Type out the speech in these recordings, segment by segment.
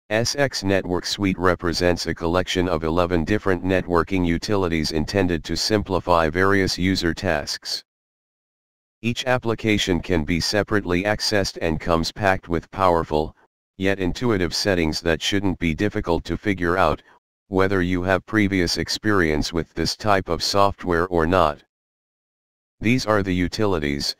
SX Network Suite represents a collection of 11 different networking utilities intended to simplify various user tasks. Each application can be separately accessed and comes packed with powerful, yet intuitive settings that shouldn't be difficult to figure out, whether you have previous experience with this type of software or not. These are the utilities.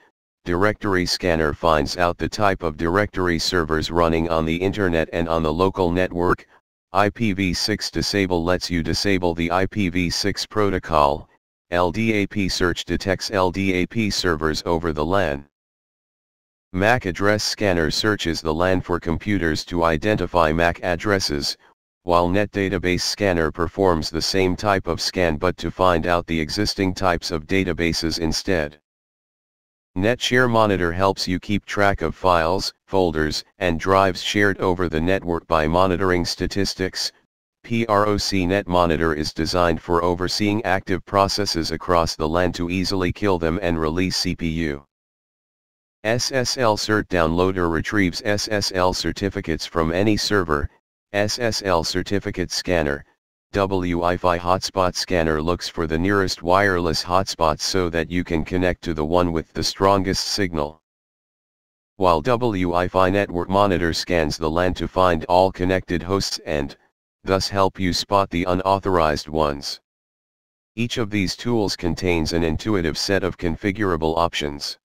Directory Scanner finds out the type of directory servers running on the internet and on the local network. IPv6 Disable lets you disable the IPv6 protocol. LDAP Search detects LDAP servers over the LAN. MAC Address Scanner searches the LAN for computers to identify MAC addresses, while Net Database Scanner performs the same type of scan but to find out the existing types of databases instead. NetShare Monitor helps you keep track of files, folders, and drives shared over the network by monitoring statistics. PROC Net Monitor is designed for overseeing active processes across the LAN to easily kill them and release CPU. SSL Cert Downloader retrieves SSL certificates from any server. SSL Certificate Scanner, Wi-Fi Hotspot Scanner looks for the nearest wireless hotspots so that you can connect to the one with the strongest signal. While Wi-Fi Network Monitor scans the LAN to find all connected hosts and, thus help you spot the unauthorized ones. Each of these tools contains an intuitive set of configurable options.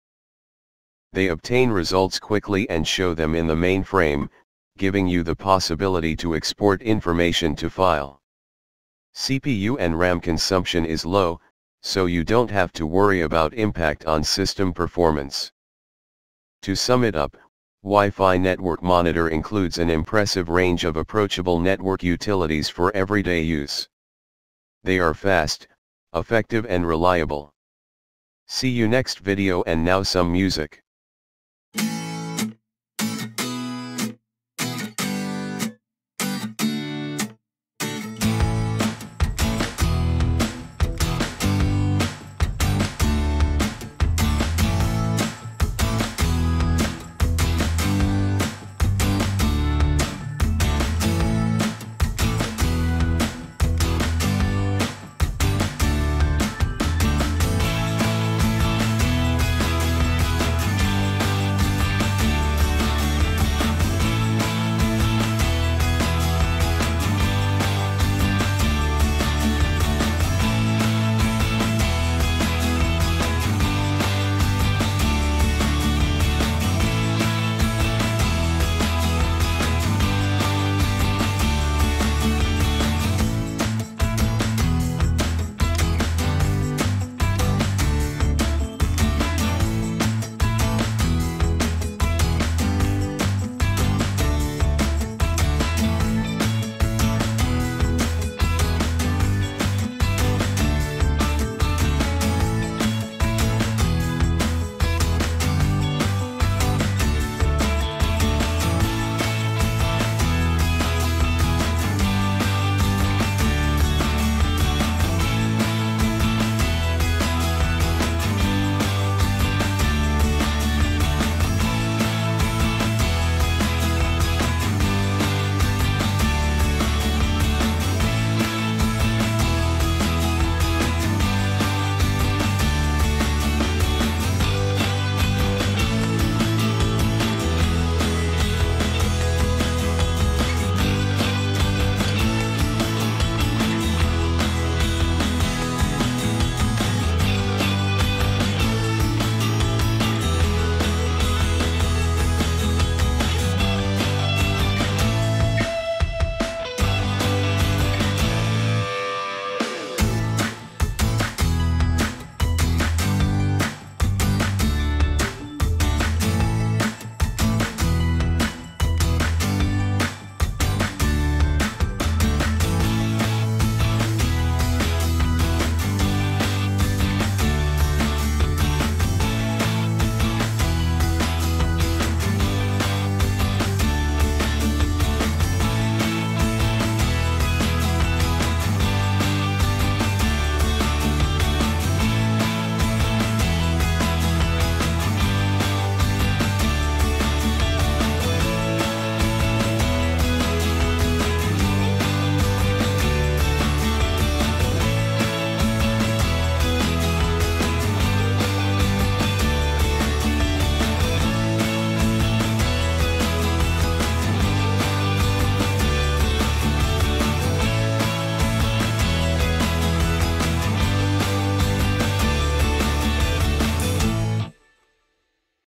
They obtain results quickly and show them in the mainframe, giving you the possibility to export information to file. CPU and RAM consumption is low, so you don't have to worry about impact on system performance. To sum it up, Wi-Fi Network Monitor includes an impressive range of approachable network utilities for everyday use. They are fast, effective and reliable. See you next video, and now some music.